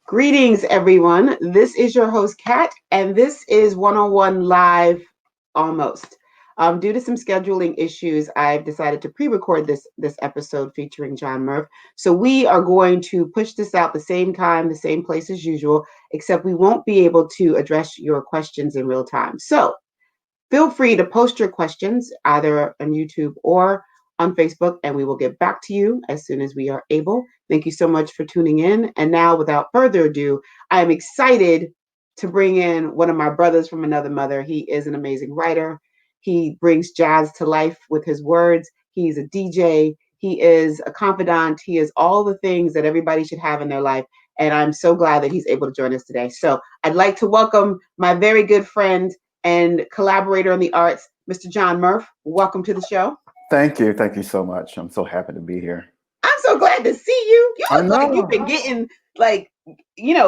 Greetings, everyone. This is your host, Kat, and this is one-on-one live almost. Due to some scheduling issues, I've decided to pre-record this episode featuring John Murph. So we are going to push this out the same time, the same place as usual, except we won't be able to address your questions in real time. So feel free to post your questions either on YouTube or on Facebook, and we will get back to you as soon as we are able. Thank you so much for tuning in. And now, without further ado, I am excited to bring in one of my brothers from another mother. He is an amazing writer. He brings jazz to life with his words. He's a DJ. He is a confidant. He is all the things that everybody should have in their life. And I'm so glad that he's able to join us today. So I'd like to welcome my very good friend and collaborator in the arts, Mr. John Murph. Welcome to the show. Thank you. Thank you so much. I'm so happy to be here. I'm so glad to see you. You look like you've been getting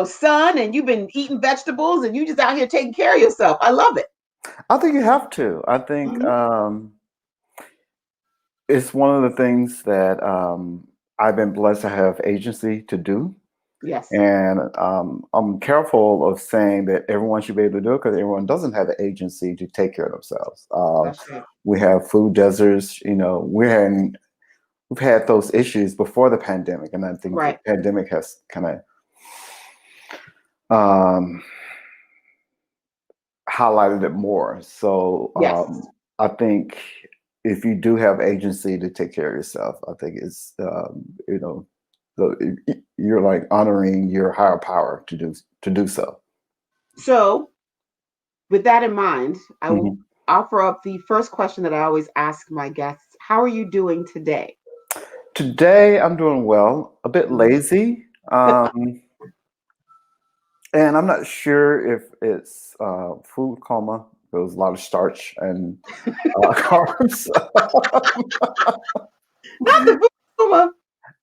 sun, and you've been eating vegetables, and you just out here taking care of yourself. I love it. I think you have to. I think it's one of the things that I've been blessed to have agency to do. Yes. And I'm careful of saying that everyone should be able to do it because everyone doesn't have the agency to take care of themselves. That's right. We have food deserts. We've had those issues before the pandemic, and I think the pandemic has kind of highlighted it more. So I think if you do have agency to take care of yourself, I think it's you're like honoring your higher power to do so. So, with that in mind, I will offer up the first question that I always ask my guests: how are you doing today? Today, I'm doing well. A bit lazy, and I'm not sure if it's food coma. There was a lot of starch and carbs. Not the food coma.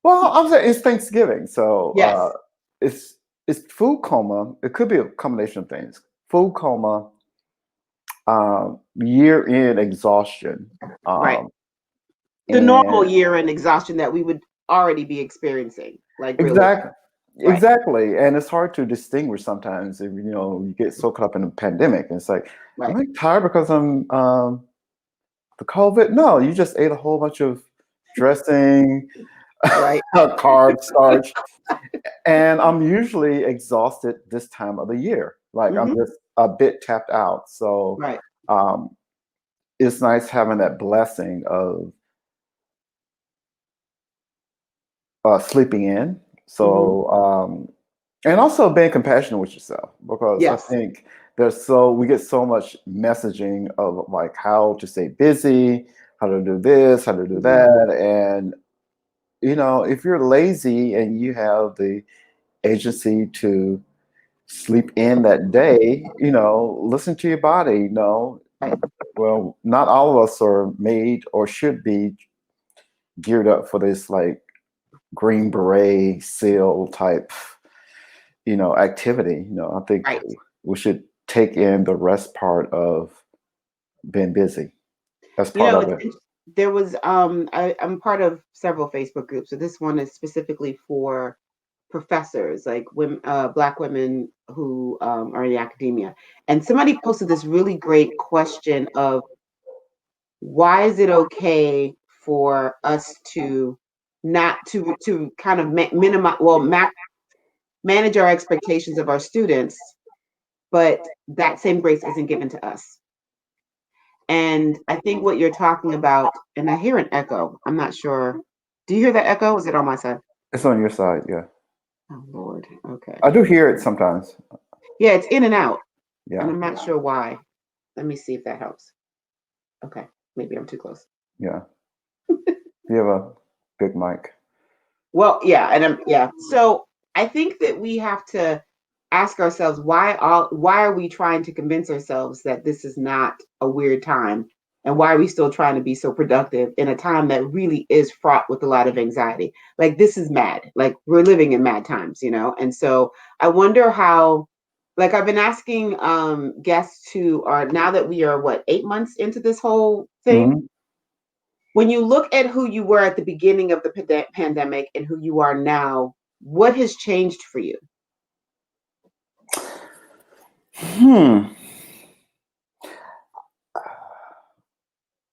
Well, I'm saying it's Thanksgiving, so it's food coma. It could be a combination of things. Food coma, year-end exhaustion. The normal year-end exhaustion that we would already be experiencing. Exactly. And it's hard to distinguish sometimes if you get so caught up in the pandemic. And it's like, am I tired because I'm the COVID? No, you just ate a whole bunch of dressing. Carbs, starch, and I'm usually exhausted this time of the year. Like I'm just a bit tapped out. So it's nice having that blessing of sleeping in. So and also being compassionate with yourself, because I think we get so much messaging of like how to stay busy, how to do this, how to do that, and if you're lazy and you have the agency to sleep in that day, listen to your body. Well, not all of us are made or should be geared up for this like Green Beret SEAL type, activity. I think we should take in the rest part of being busy. That's part of it. There was I'm part of several Facebook groups, so this one is specifically for professors, like women, Black women who are in academia, and somebody posted this really great question of why is it okay for us to not to kind of minimize, manage our expectations of our students, but that same grace isn't given to us. And I think what you're talking about, and I hear an echo. I'm not sure. Do you hear that echo? Is it on my side? It's on your side, yeah. Oh, Lord. Okay. I do hear it sometimes. Yeah, it's in and out. Yeah. And I'm not sure why. Let me see if that helps. Okay. Maybe I'm too close. Yeah. You have a big mic. Well, yeah. So I think that we have to ask ourselves why are we trying to convince ourselves that this is not a weird time, and why are we still trying to be so productive in a time that really is fraught with a lot of anxiety? Like, this is mad. Like, we're living in mad times, and so I wonder how, like, I've been asking guests who are, now that we are 8 months into this whole thing, when you look at who you were at the beginning of the pandemic and who you are now, what has changed for you? Hmm.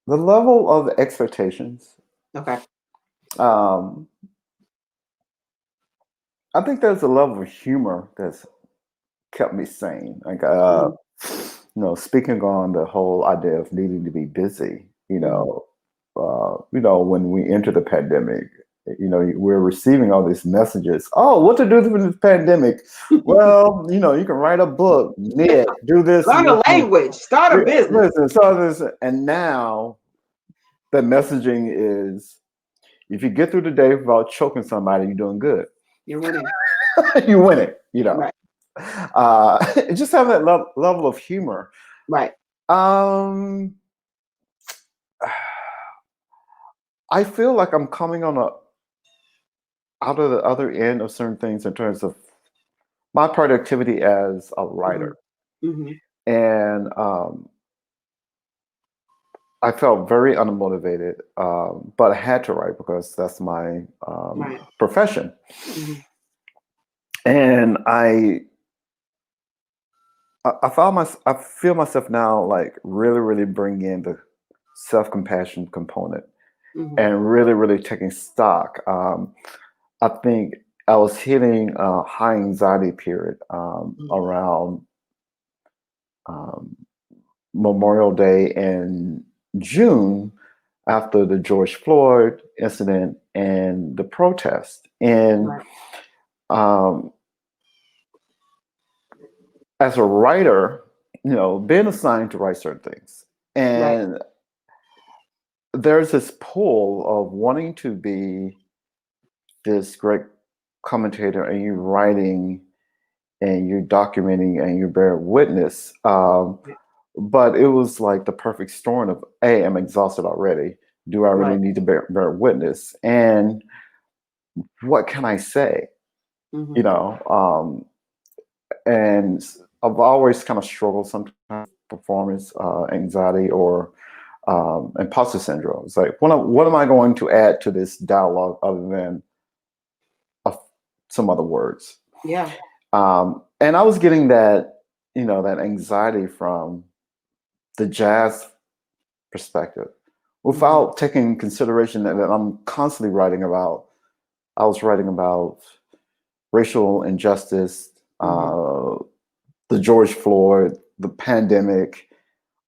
The level of expectations. Okay. I think there's a level of humor that's kept me sane. Like, speaking on the whole idea of needing to be busy, when we enter the pandemic, we're receiving all these messages. Oh, what to do with this pandemic? Well, you can write a book, knit, do this. Learn a language, start a business. And now the messaging is, if you get through the day without choking somebody, you're doing good. You're winning. You're winning, Right. Just have that level of humor. Right. I feel like I'm coming out of the other end of certain things in terms of my productivity as a writer. Mm-hmm. And I felt very unmotivated, but I had to write because that's my profession. Mm-hmm. And I feel myself now like really, really bring in the self-compassion component and really, really taking stock. I think I was hitting a high anxiety period around Memorial Day in June after the George Floyd incident and the protest. And as a writer, being assigned to write certain things. And there's this pull of wanting to be this great commentator, and you're writing and you're documenting and you bear witness. But it was like the perfect storm of, hey, I'm exhausted already. Do I really need to bear witness? And what can I say? And I've always kind of struggled sometimes with performance anxiety or imposter syndrome. It's like, what am I going to add to this dialogue other than some other words? Yeah. And I was getting that, that anxiety from the jazz perspective without taking consideration that I'm constantly writing about. I was writing about racial injustice, the George Floyd, the pandemic,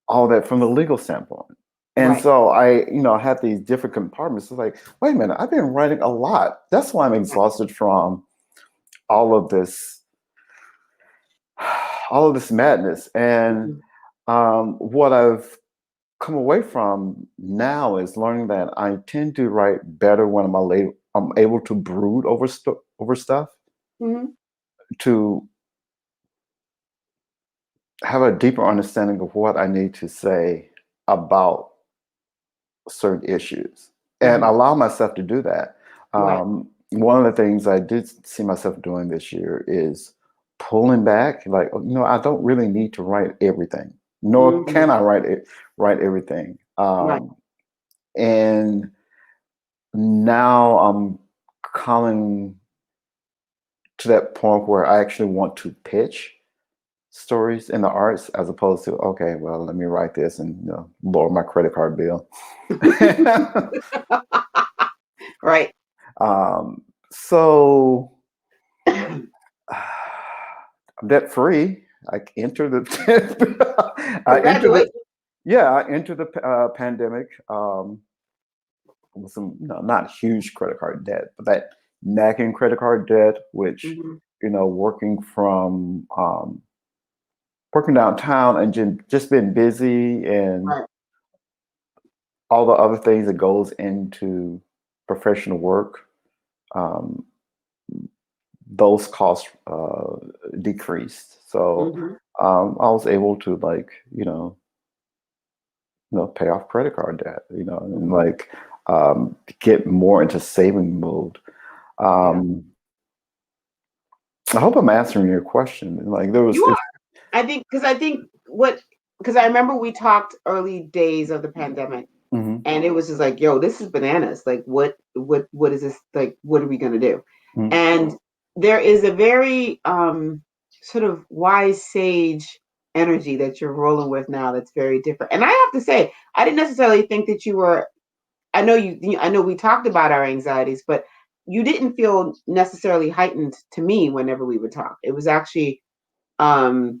all that from the legal standpoint. And so I, had these different compartments. It's like, wait a minute, I've been writing a lot. That's why I'm exhausted from all of this madness. And what I've come away from now is learning that I tend to write better when I'm able to brood over stuff, to have a deeper understanding of what I need to say about certain issues and allow myself to do that. One of the things I did see myself doing this year is pulling back. Like, I don't really need to write everything, nor can I write everything. And now I'm coming to that point where I actually want to pitch stories in the arts as opposed to, okay, well, let me write this and lower my credit card bill. Right. So I'm debt free. I entered the I entered the pandemic with some not huge credit card debt, but that nagging credit card debt, which working downtown and just been busy and all the other things that goes into professional work, those costs decreased. So I was able to pay off credit card debt, and get more into saving mode. I hope I'm answering your question. Like there was, I think because I remember we talked early days of the pandemic, and it was just like, yo, this is bananas. Like, what is this? Like, what are we gonna do? And there is a very sort of wise sage energy that you're rolling with now that's very different. And I have to say, I didn't necessarily think that you were, I know we talked about our anxieties, but you didn't feel necessarily heightened to me whenever we would talk. It was actually, I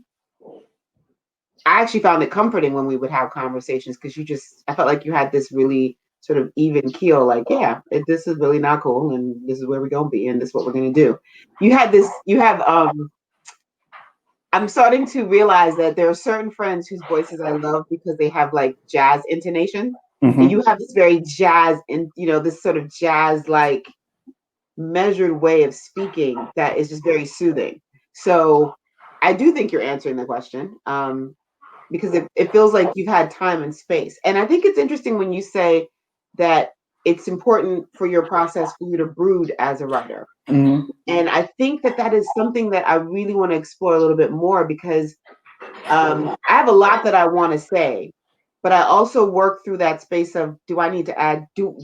actually found it comforting when we would have conversations because I felt like you had this really sort of even keel, like, yeah, this is really not cool, and this is where we're going to be, and this is what we're going to do. I'm starting to realize that there are certain friends whose voices I love because they have like jazz intonation. Mm-hmm. And you have this very jazz and, this sort of jazz like measured way of speaking that is just very soothing. So I do think you're answering the question because it feels like you've had time and space. And I think it's interesting when you say that it's important for your process for you to brood as a writer. Mm-hmm. And I think that is something that I really want to explore a little bit more because I have a lot that I want to say, but I also work through that space of, do I need to add, do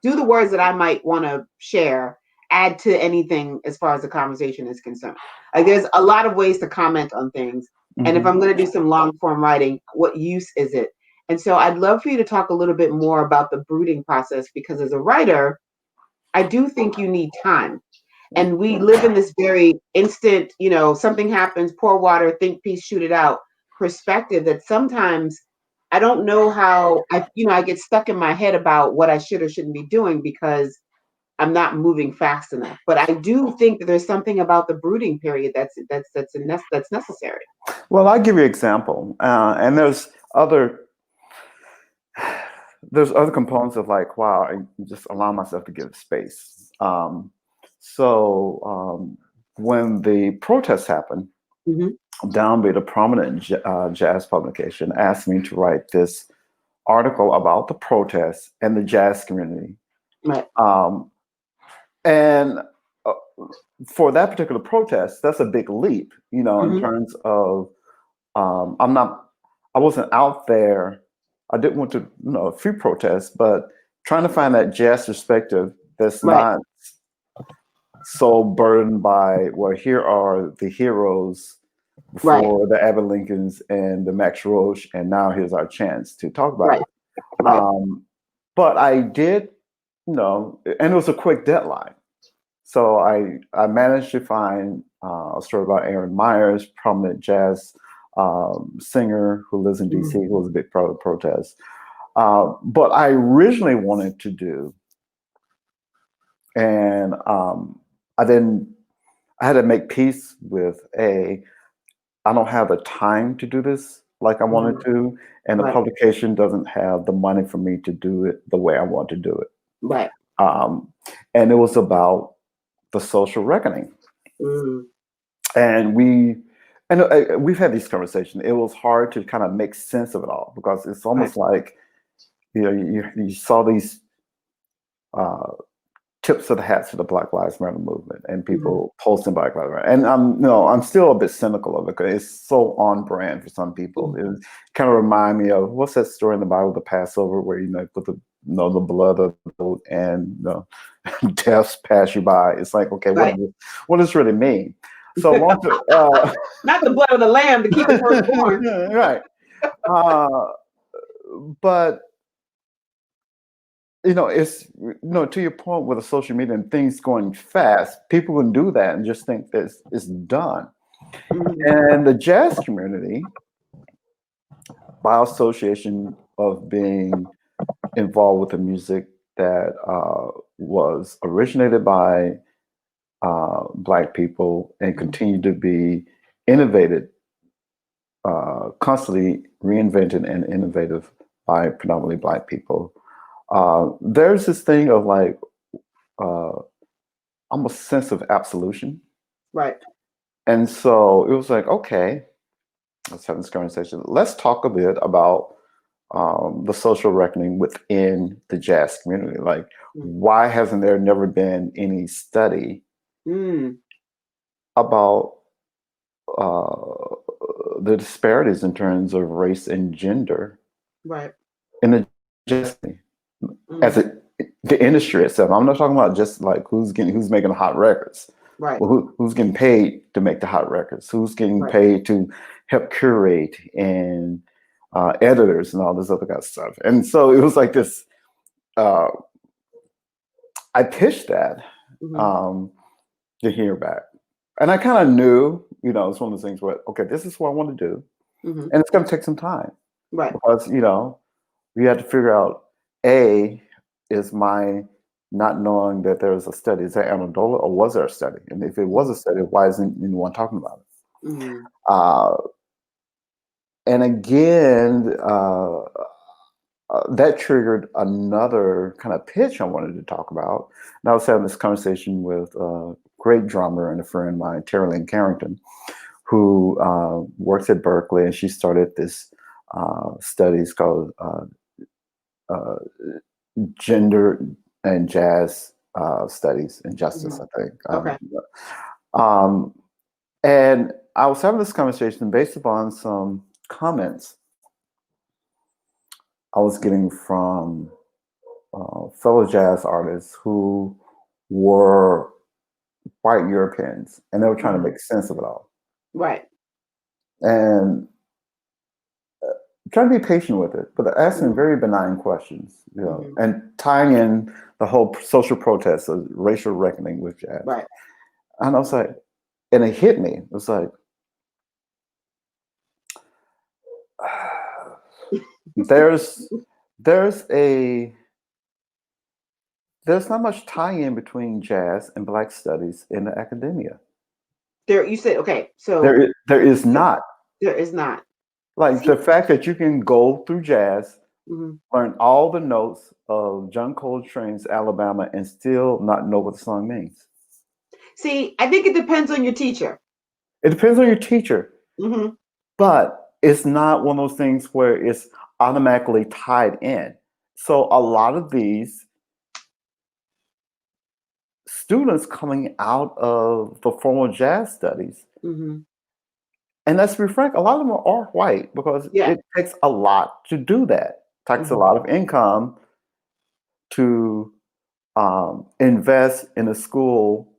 the words that I might want to share, add to anything as far as the conversation is concerned. Like there's a lot of ways to comment on things. Mm-hmm. And if I'm going to do some long form writing, what use is it? And so I'd love for you to talk a little bit more about the brooding process, because as a writer, I do think you need time. And we live in this very instant, something happens, pour water, think, peace, shoot it out perspective that sometimes I don't know how I get stuck in my head about what I should or shouldn't be doing because I'm not moving fast enough. But I do think that there's something about the brooding period that's necessary. Well, I'll give you an example. And there's other components of like, wow, I just allow myself to give space. So when the protests happened, mm-hmm. Downbeat, a prominent jazz publication, asked me to write this article about the protests and the jazz community. Right. And for that particular protest, that's a big leap, mm-hmm. in terms of I wasn't out there. I didn't want to, a few protests, but trying to find that jazz perspective that's right. not so burdened by, well, here are the heroes before right. the Abbott Lincolns and the Max Roach, and now here's our chance to talk about right. it. Right. But I did, and it was a quick deadline. So I managed to find a story about Aaron Myers, prominent jazz singer who lives in DC, who was a big part of the protest. But I originally wanted to do, and I had to make peace with I don't have the time to do this like I wanted to, and the right. publication doesn't have the money for me to do it the way I want to do it. Right. And it was about the social reckoning. And we've had these conversations. It was hard to kind of make sense of it all because it's almost right. like, you saw these tips of the hats for the Black Lives Matter movement and people posting Black Lives Matter. And I'm still a bit cynical of it because it's so on brand for some people. It kind of remind me of, what's that story in the Bible, the Passover, where put the blood of the goat and deaths pass you by. It's like, okay, right. what does this really mean? So not the blood of the lamb to keep the firstborn. Right. But it's to your point with the social media and things going fast, people can do that and just think that it's done. And the jazz community, by association of being involved with the music that was originated by Black people and continue to be innovated, constantly reinvented and innovative by predominantly Black people. There's this thing of like almost sense of absolution. Right. And so it was like, okay, let's have this conversation. Let's talk a bit about the social reckoning within the jazz community. Like, why hasn't there never been any study about the disparities in terms of race and gender right. in the jazz community? As the industry itself. I'm not talking about just like who's making the hot records. Right. Well, who's getting paid to make the hot records? Who's getting right. paid to help curate and editors and all this other kind of stuff. And so it was like this. I pitched that to hear back, and I kind of knew, it's one of those things where, okay, this is what I want to do, and it's going to take some time, right? Because we had to figure out, is my not knowing that there was a study, is that anecdotal or was there a study? And if it was a study, why isn't anyone talking about it? And again, that triggered another kind of pitch I wanted to talk about. And I was having this conversation with a great drummer and a friend of mine, Terry Lynn Carrington, who works at Berkeley, and she started this studies called Gender and Jazz Studies and Justice, I think. Okay. And I was having this conversation based upon some comments I was getting from fellow jazz artists who were white Europeans, and they were trying to make sense of it all. Right. And trying to be patient with it, but asking very benign questions, and tying in the whole social protest of racial reckoning with jazz. Right. And I was like, and it hit me. It was like, there's not much tie-in between jazz and Black studies in the academia. You said, okay, so there is not. There is not. Like the fact that you can go through jazz, learn all the notes of John Coltrane's Alabama, and still not know what the song means. See, I think it depends on your teacher. It depends on your teacher, but it's not one of those things where it's automatically tied in. So a lot of these students coming out of the formal jazz studies, and let's be frank, a lot of them are white, because it takes a lot to do that. It takes a lot of income to invest in a school,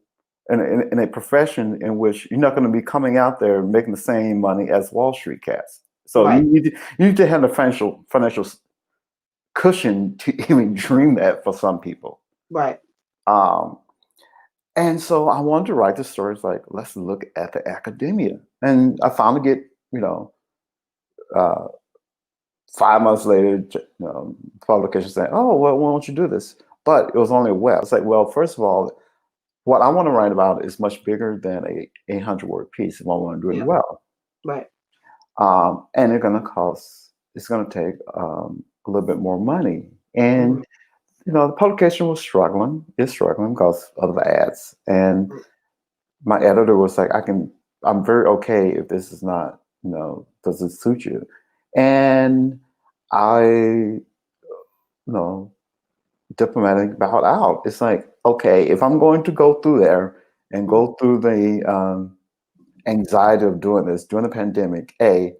in a profession in which you're not going to be coming out there making the same money as Wall Street cats. So you need to have the financial cushion to even dream that for some people. Right. And so I wanted to write the stories like, let's look at the academia. And I finally get, 5 months later, publication saying, oh, well, why don't you do this? But it was only a web. It's like, well, first of all, what I want to write about is much bigger than a 800-word piece if I want to do it well. Right. And it's going to take a little bit more money. And the publication was struggling. It's struggling because of the ads. And my editor was like, I'm very okay if this is not, doesn't suit you. And I, diplomatic bowed out. It's like, okay, if I'm going to go through there and go through the anxiety of doing this during the pandemic, I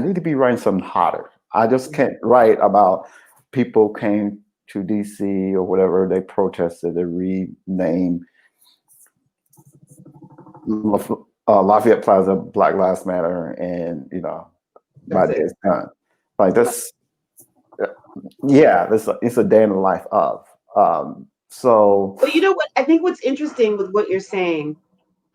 need to be writing something hotter. I just can't write about people came to DC or whatever, they protested, they renamed Lafayette Plaza Black Lives Matter, and my day is done. Like that's it's a day in the life of. So you know what? I think what's interesting with what you're saying,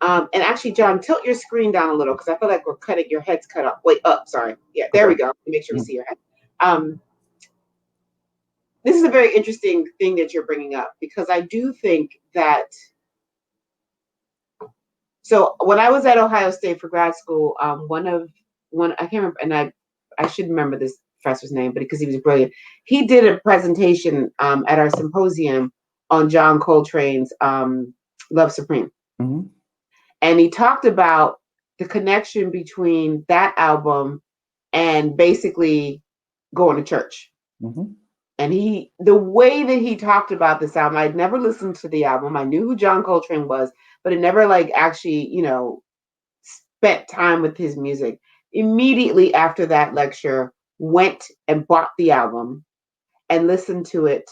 and actually, John, tilt your screen down a little because I feel like we're cutting your head's cut up. Wait, up, sorry. Yeah, there we go. Make sure we see your head. This is a very interesting thing that you're bringing up, because I do think that. So when I was at Ohio State for grad school, one I can't remember, and I should remember this professor's name, but because he was brilliant, he did a presentation at our symposium on John Coltrane's Love Supreme, and he talked about the connection between that album and basically going to church. And the way that he talked about this album, I'd never listened to the album. I knew who John Coltrane was, but it never actually, spent time with his music. Immediately after that lecture, went and bought the album and listened to it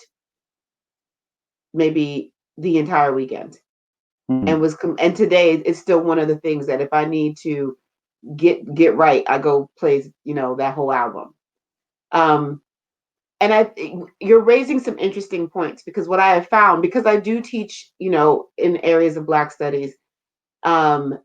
maybe the entire weekend. And today it's still one of the things that if I need to Get Right, I go plays, that whole album. And you're raising some interesting points, because what I have found, because I do teach, in areas of Black studies,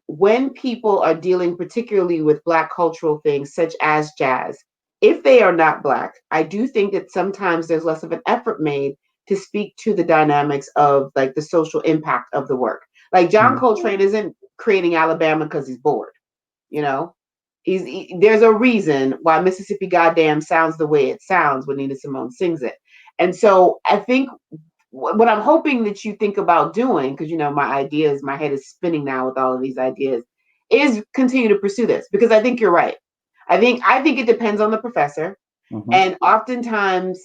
when people are dealing particularly with Black cultural things such as jazz, if they are not Black, I do think that sometimes there's less of an effort made to speak to the dynamics of like the social impact of the work. Like John Coltrane isn't creating Alabama because he's bored, you know. There's a reason why Mississippi Goddamn sounds the way it sounds when Nina Simone sings it. And so I think what I'm hoping that you think about doing, because my head is spinning now with all of these ideas, is continue to pursue this, because I think you're right. I think it depends on the professor, and oftentimes,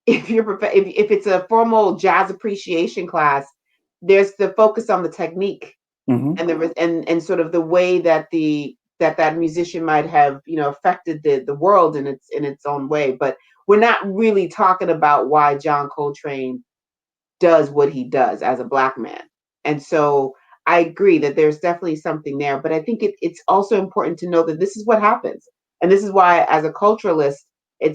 if it's a formal jazz appreciation class, there's the focus on the technique and the and sort of the way that that musician might have affected the world in its own way, but we're not really talking about why John Coltrane does what he does as a Black man. And so I agree that there's definitely something there, but I think it's also important to know that this is what happens. And this is why, as a culturalist,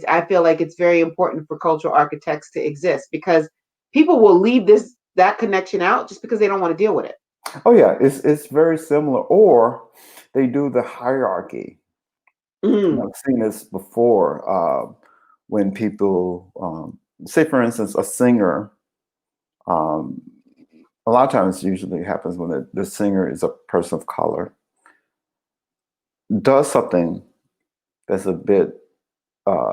I feel like it's very important for cultural architects to exist, because people will leave that connection out just because they don't want to deal with it. Oh yeah, it's very similar. Or they do the hierarchy. I've seen this before when people, say for instance, a singer. A lot of times, usually happens when the singer is a person of color, does something that's a bit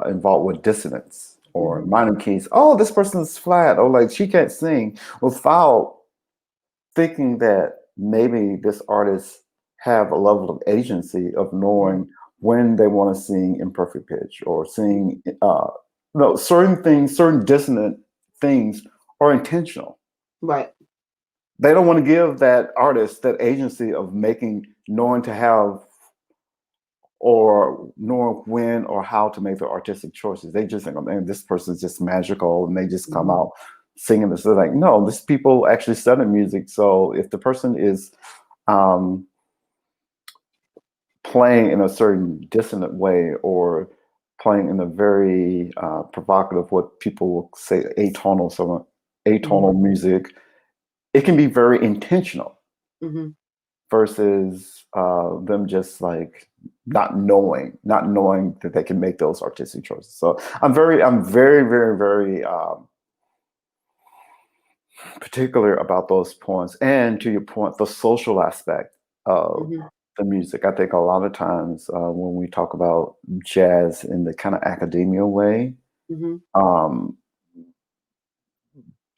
involved with dissonance or minor keys. Oh, this person's flat, or like she can't sing, without thinking that maybe this artist have a level of agency of knowing when they want to sing in perfect pitch or sing. No, certain things, certain dissonant things are intentional. Right. They don't want to give that artist that agency of knowing to have, or knowing when or how to make their artistic choices. They just think, oh man, this person's just magical, and they just come out singing this. They're like, no, these people actually study music. So if the person is playing in a certain dissonant way, or playing in a very provocative, what people will say atonal, music, it can be very intentional. Versus them just like not knowing that they can make those artistic choices. So I'm very, very, very particular about those points. And to your point, the social aspect of the music. I think a lot of times when we talk about jazz in the kind of academia way,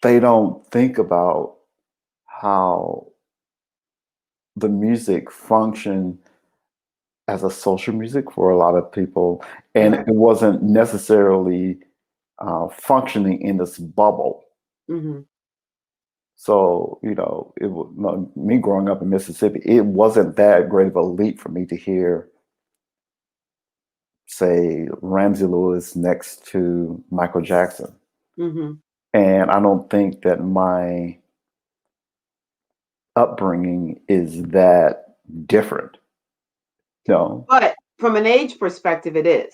they don't think about how the music function as a social music for a lot of people, and it wasn't necessarily functioning in this bubble. So, me growing up in Mississippi, it wasn't that great of a leap for me to hear, say, Ramsey Lewis next to Michael Jackson. And I don't think that my upbringing is that different. No. But from an age perspective, it is,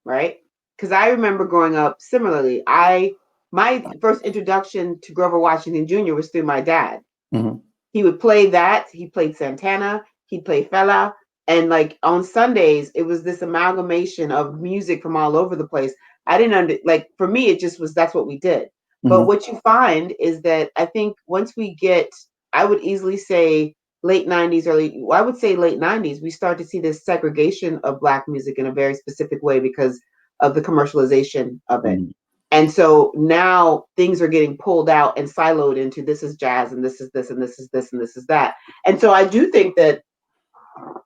right? Because I remember growing up similarly. My first introduction to Grover Washington Jr. was through my dad. He would play that. He played Santana. He'd play Fela. And like on Sundays, it was this amalgamation of music from all over the place. I didn't for me, it just was, that's what we did. But what you find is that I think once we get, I would easily say late 90s, I would say late 90s, we start to see this segregation of Black music in a very specific way because of the commercialization of it. And so now things are getting pulled out and siloed into, this is jazz and this is this and this is this and this is that. And so I do think that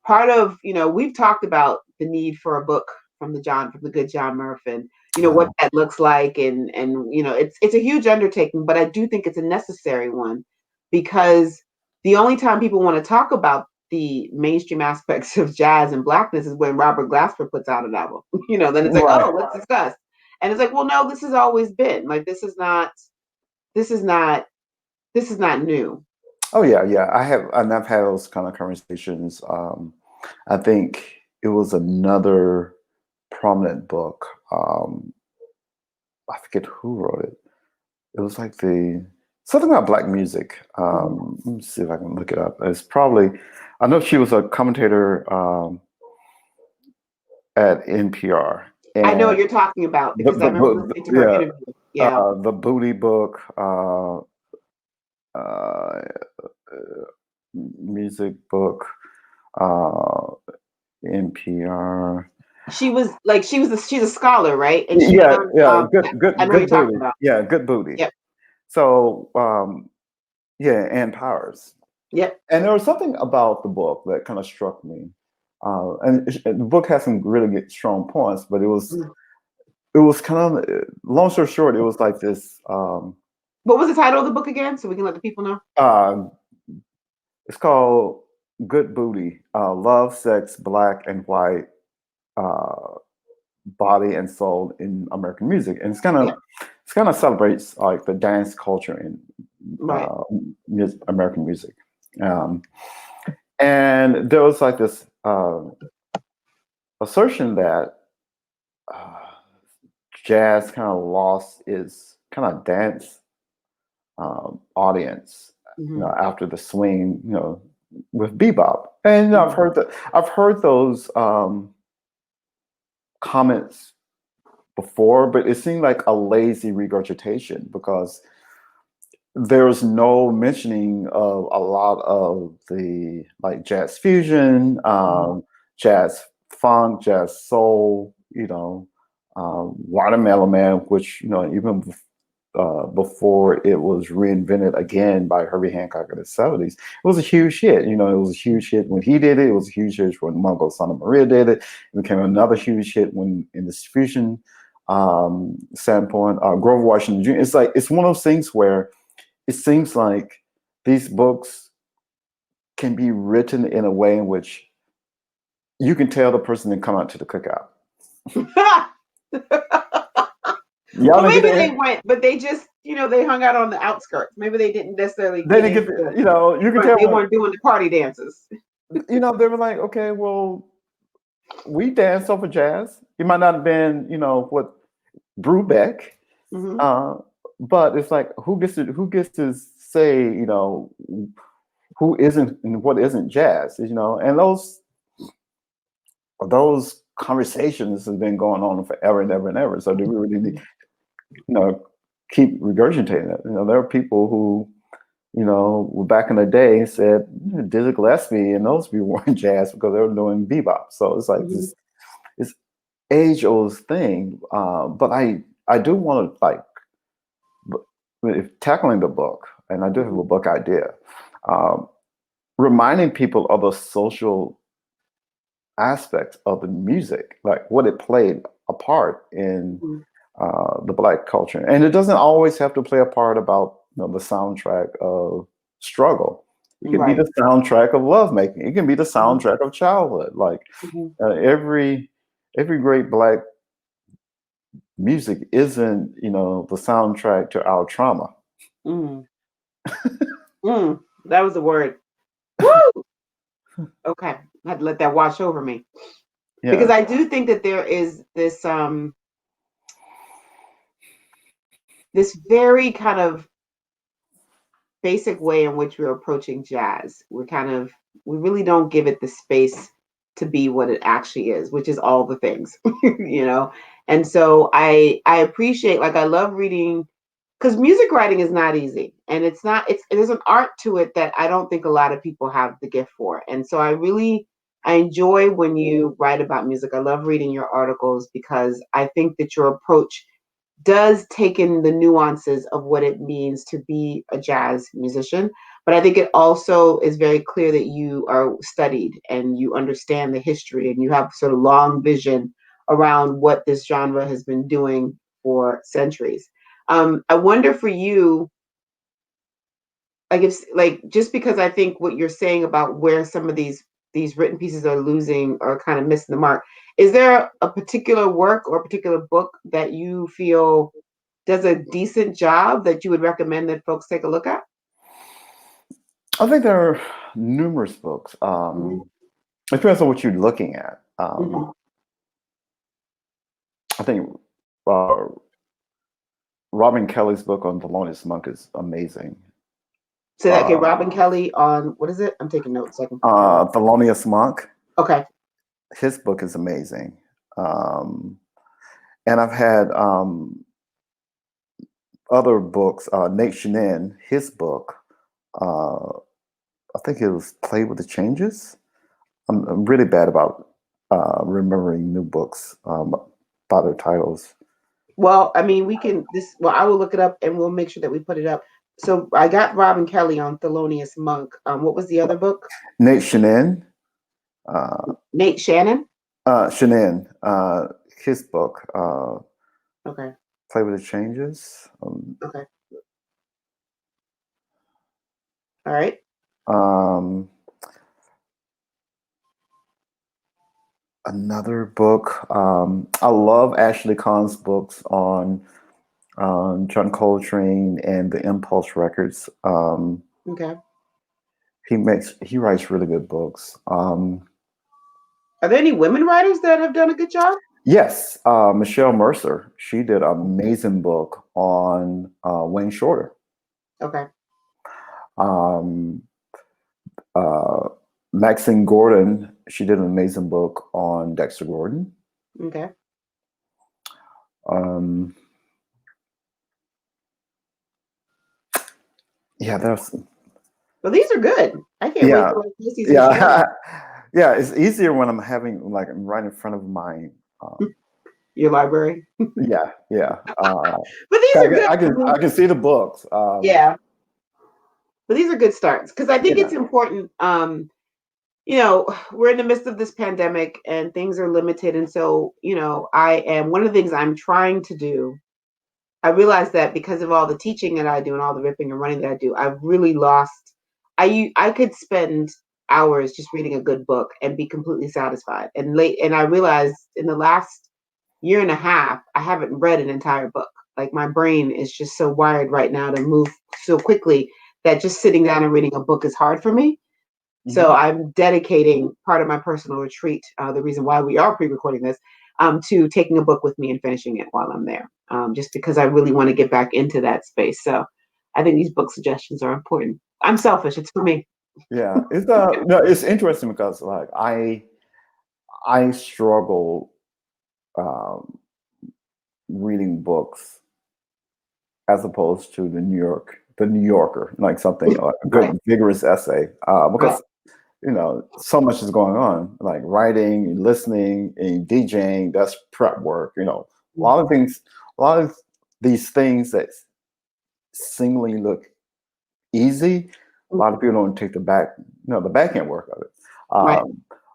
part of, we've talked about the need for a book from the good John Murph, and what that looks like, and it's a huge undertaking, but I do think it's a necessary one, because the only time people want to talk about the mainstream aspects of jazz and Blackness is when Robert Glasper puts out an album. Then it's like, oh, let's discuss. And it's like, well, no, this has always been like, this is not new. Oh yeah, I've had those kind of conversations I think it was another prominent book. I forget who wrote it. It was like something about Black music. Let me see if I can look it up. It's probably, I know she was a commentator at NPR. And I know what you're talking about because I remember listening to her interview. Yeah. The Booty Book, music book, NPR. She's a scholar, right? And good booty. About. Yeah, good booty. Yep. So Ann Powers. Yep. And there was something about the book that kind of struck me. And the book has some really strong points, but it was kind of, long story short, it was like this. What was the title of the book again, so we can let the people know? It's called Good Booty: Love, Sex, Black and White, Body and Soul in American Music, and it's kind of celebrates like the dance culture in American music. And there was like this assertion that jazz kind of lost its kind of dance audience, after the swing, with bebop. And I've heard those comments before, but it seemed like a lazy regurgitation because there's no mentioning of a lot of the like jazz fusion, jazz funk, jazz soul, Watermelon Man, which even before it was reinvented again by Herbie Hancock in the 70s, it was a huge hit. It was a huge hit when he did it. It was a huge hit when Mungo Santa Maria did it. It became another huge hit when in this fusion standpoint, Grover Washington Jr. It's one of those things where it seems like these books can be written in a way in which you can tell the person didn't come out to the cookout. Well, maybe they went, but they just, they hung out on the outskirts. Maybe they didn't necessarily. They didn't get, you can tell they weren't doing the party dances. They were like, okay, well, we danced over jazz. It might not have been, what Brubeck, but it's like who gets to say, who isn't and what isn't jazz, and those conversations have been going on forever and ever and ever. So do we really need, keep regurgitating it? There are people who, back in the day said Dizzy Gillespie and those people weren't jazz because they were doing bebop. So it's like this age-old thing. But I do want to tackling the book, and I do have a book idea, reminding people of the social aspects of the music, like what it played a part in the Black culture. And it doesn't always have to play a part about the soundtrack of struggle. It can be the soundtrack of lovemaking. It can be the soundtrack of childhood. Like every great Black music isn't, the soundtrack to our trauma. That was the word. Woo! Okay, I had to let that wash over me. Yeah. Because I do think that there is this this very kind of basic way in which we're approaching jazz. We really don't give it the space to be what it actually is, which is all the things, And so I appreciate, I love reading, because music writing is not easy, and there's an art to it that I don't think a lot of people have the gift for. And so I enjoy when you write about music. I love reading your articles because I think that your approach does take in the nuances of what it means to be a jazz musician. But I think it also is very clear that you are studied and you understand the history and you have sort of long vision around what this genre has been doing for centuries. I wonder for you, just because I think what you're saying about where some of these written pieces are losing or kind of missing the mark, is there a particular work or a particular book that you feel does a decent job that you would recommend that folks take a look at? I think there are numerous books. depends on what you're looking at. I think Robin Kelly's book on Thelonious Monk is amazing. So that, okay, Robin Kelly on, what is it? I'm taking notes. Thelonious Monk. Okay. His book is amazing. And I've had other books. Nate Shenin, his book, I think it was Play with the Changes. I'm really bad about remembering new books by their titles. Well, I mean, I will look it up and we'll make sure that we put it up. So I got Robin Kelly on Thelonious Monk. What was the other book? Nate Shenin. Nate Shannon? Shenin. His book. Okay. Play with the Changes. Okay. All right. Another book. I love Ashley Kahn's books on John Coltrane and the Impulse Records. Okay. He writes really good books. Are there any women writers that have done a good job? Yes, Michelle Mercer. She did an amazing book on Wayne Shorter. Okay. Maxine Gordon. She did an amazing book on Dexter Gordon. Okay. Yeah, there's. Well, these are good. I can't wait to post these. Yeah, yeah. It's easier when I'm I'm right in front of my your library. Yeah. But these are good. I can see the books. Yeah. But these are good starts because I think it's important. We're in the midst of this pandemic and things are limited. And so, one of the things I'm trying to do, I realize that because of all the teaching that I do and all the ripping and running that I do, I've really lost. I could spend hours just reading a good book and be completely satisfied. And I realized in the last year and a half, I haven't read an entire book. Like my brain is just so wired right now to move so quickly that just sitting down and reading a book is hard for me. Mm-hmm. So I'm dedicating part of my personal retreat, the reason why we are pre-recording this, to taking a book with me and finishing it while I'm there, just because I really want to get back into that space. So I think these book suggestions are important. I'm selfish. It's for me. Yeah, it's interesting because like I struggle reading books as opposed to the New Yorker, like something like a good vigorous essay, because so much is going on, like writing and listening and DJing. That's prep work. A lot of these things that seemingly look easy, a lot of people don't take the back end work of it.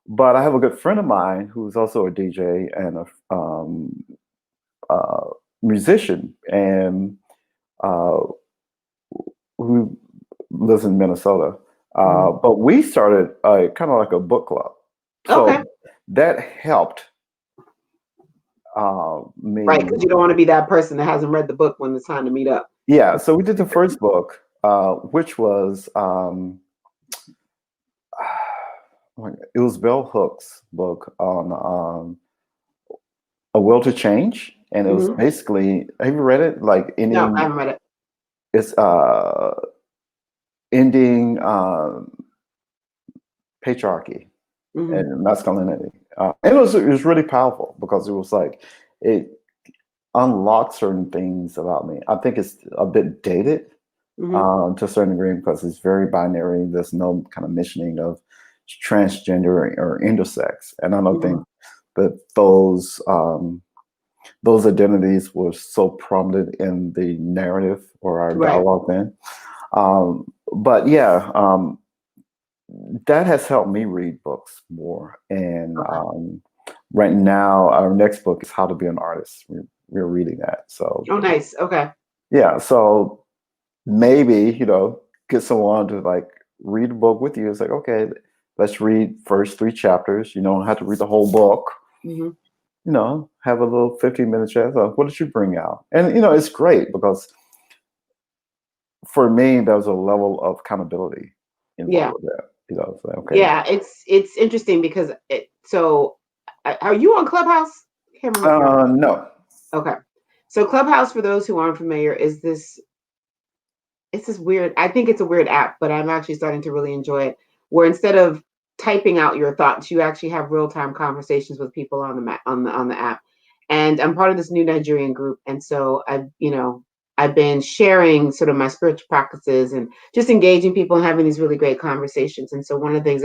But I have a good friend of mine who's also a DJ and a musician, and who lives in Minnesota. But we started kind of like a book club. So that helped me. Right, because you don't want to be that person that hasn't read the book when it's time to meet up. Yeah, so we did the first book, which was it was Bell Hook's book on A Will to Change, and it was basically. Have you read it? Like ending. No, I haven't read it. It's ending patriarchy and masculinity. It was really powerful because it was like it unlocked certain things about me. I think it's a bit dated to a certain degree because it's very binary. There's no kind of mentioning of transgender or intersex, and I don't think that those identities were so prominent in the narrative or our dialogue then. But yeah, that has helped me read books more. And right now, our next book is How to Be an Artist. We're reading that. So. Oh, nice. Okay. Yeah. So maybe, get someone to like read a book with you. It's like, okay, let's read first 3 chapters. You don't have to read the whole book. Have a little 15-minute chat. So what did you bring out? And, it's great because for me, there's a level of accountability involved with that. It's like, okay. Yeah, it's interesting because are you on Clubhouse? No. Okay. So Clubhouse, for those who aren't familiar, it's this weird, I think it's a weird app, but I'm actually starting to really enjoy it, where instead of typing out your thoughts, you actually have real-time conversations with people on the app. And I'm part of this new Nigerian group. And so I've been sharing sort of my spiritual practices and just engaging people and having these really great conversations. And so one of the things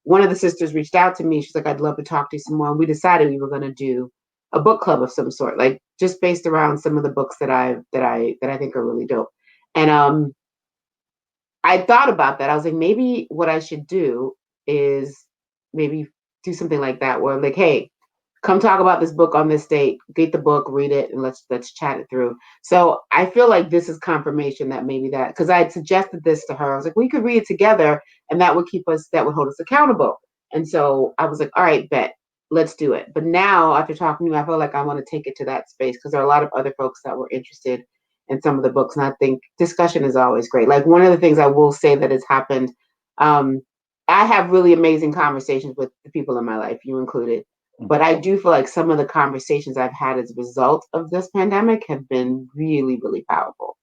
one of the sisters reached out to me. She's like, I'd love to talk to you some more. And we decided we were going to do a book club of some sort, like just based around some of the books that I think are really dope. And I thought about that. I was like, maybe what I should do is maybe do something like that, where like, hey, come talk about this book on this date, get the book, read it, and let's chat it through. So I feel like this is confirmation that maybe that, because I had suggested this to her. I was like, we could read it together, and that would hold us accountable. And so I was like, all right, bet, let's do it. But now after talking to you, I feel like I want to take it to that space, because there are a lot of other folks that were interested in some of the books. And I think discussion is always great. Like, one of the things I will say that has happened, I have really amazing conversations with the people in my life, you included. But I do feel like some of the conversations I've had as a result of this pandemic have been really, really powerful.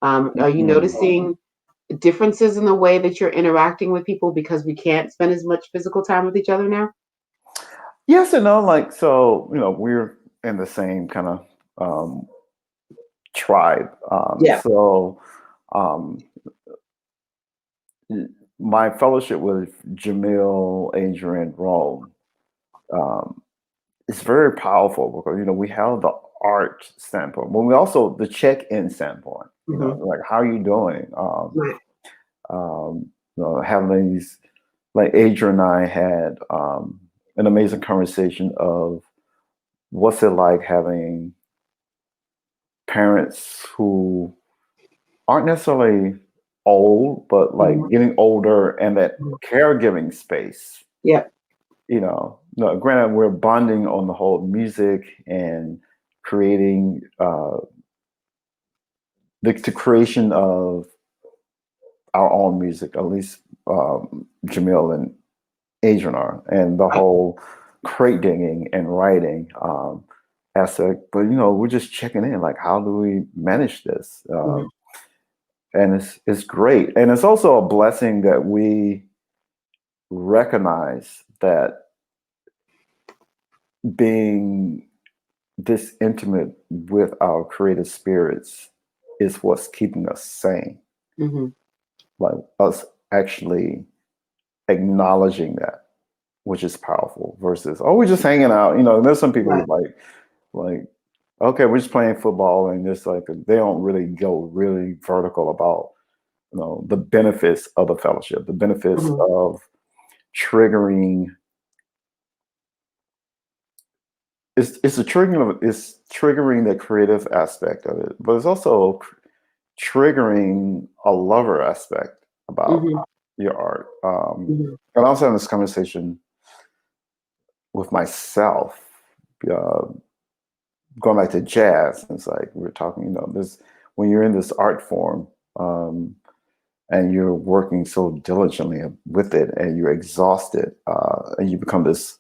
Are you noticing differences in the way that you're interacting with people because we can't spend as much physical time with each other now? Yes and no. Like, so, we're in the same kind of tribe. Yeah. So my fellowship with Jamil, Adrian, Rome, it's very powerful because, we have the art standpoint, but we also the check-in standpoint, like, how are you doing? Having these, like, Adrian and I had an amazing conversation of what's it like having parents who aren't necessarily old, but like getting older, and that caregiving space. Yeah. Granted, we're bonding on the whole music and creating the creation of our own music, at least Jamil and Adrian are, and the whole crate digging and writing aspect. But we're just checking in, like, how do we manage this? And it's great, and it's also a blessing that we recognize that being this intimate with our creative spirits is what's keeping us sane. Like, us actually acknowledging that, which is powerful, versus, oh, we're just hanging out. There's some people who like, okay, we're just playing football, and just like, they don't really go really vertical about the benefits of the fellowship, the benefits of triggering. It's triggering the creative aspect of it, but it's also triggering a lover aspect about your art. And I was having this conversation with myself, going back to jazz. It's like, we're talking, this, when you're in this art form, and you're working so diligently with it, and you're exhausted, and you become this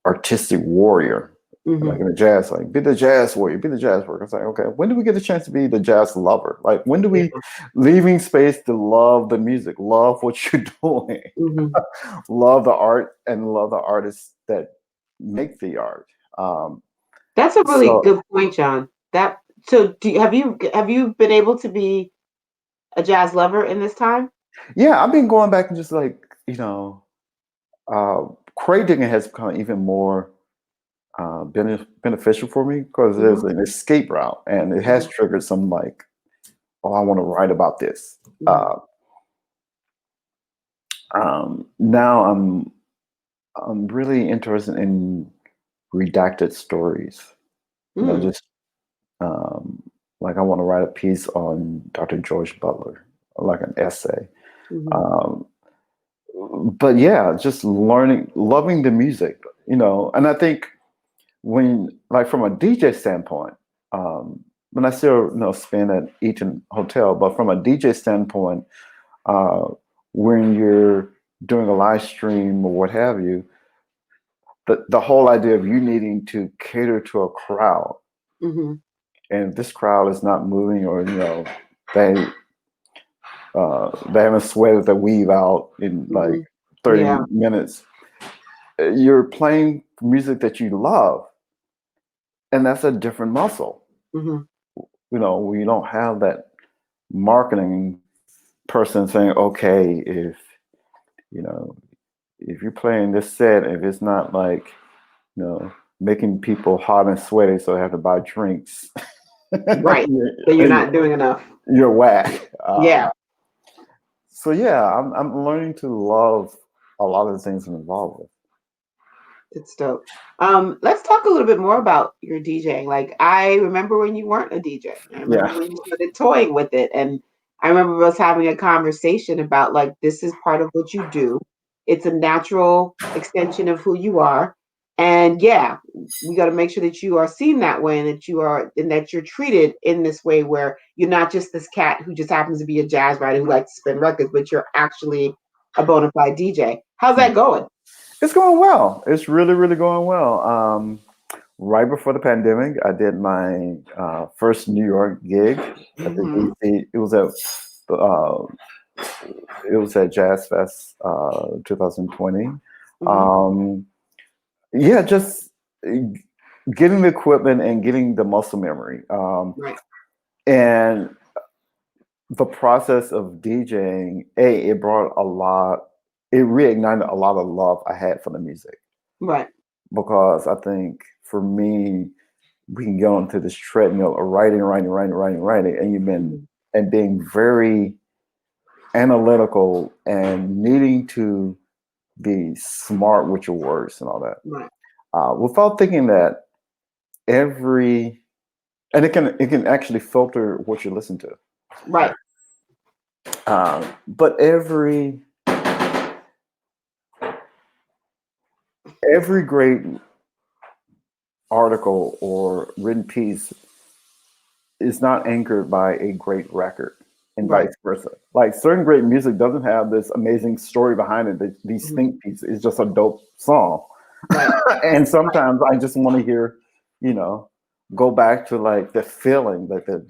artistic warrior. Like in the jazz, like, be the jazz warrior, be the jazz warrior. It's like, okay, when do we get the chance to be the jazz lover? Like, when do we leaving space to love the music, love what you're doing, love the art, and love the artists that make the art? That's a really good point, John. Have you been able to be a jazz lover in this time? Yeah, I've been going back and just like, crate digging has become even more beneficial for me, because there's an escape route, and it has triggered some, like, oh, I want to write about this. Now I'm really interested in redacted stories. Just like, I want to write a piece on Dr. George Butler, like an essay. But yeah, just loving the music, and I think, when, like, from a DJ standpoint, when I still spin at Eaton Hotel, but from a DJ standpoint, when you're doing a live stream or what have you, the whole idea of you needing to cater to a crowd, Mm-hmm. and this crowd is not moving, or they they haven't sweated the weave out in like Mm-hmm. 30 Yeah. minutes. You're playing music that you love, and that's a different muscle. Mm-hmm. We don't have that marketing person saying, okay, you know if you're playing this set, if it's not like making people hot and sweaty so they have to buy drinks, Right. Then you're not doing enough. you're whack. Yeah. So yeah, I'm learning to love a lot of the things I'm involved with. It's dope. Let's talk a little bit more about your DJing. Like, I remember when you weren't a DJ. I remember Yeah. when you started toying with it. And I remember us having a conversation about, like, this is part of what you do. It's a natural extension of who you are. And yeah, we got to make sure that you are seen that way, and that you're treated in this way where you're not just this cat who just happens to be a jazz writer who likes to spin records, but you're actually a bona fide DJ. How's that going? It's going well. It's really, really going well. Right before the pandemic, I did my first New York gig at the Mm-hmm. DC. It was at Jazz Fest 2020. Mm-hmm. Yeah, just getting the equipment and getting the muscle memory. Right. And the process of DJing, it brought it reignited a lot of love I had for the music. Right. Because I think for me, we can go into this treadmill of writing, and and being very analytical and needing to be smart with your words and all that. Right. Without thinking that and it can actually filter what you listen to. Right. But every great article or written piece is not anchored by a great record, and vice versa. Like, certain great music doesn't have this amazing story behind it. These think pieces. It's just a dope song. Right. And sometimes I just want to hear, go back to like the feeling, like the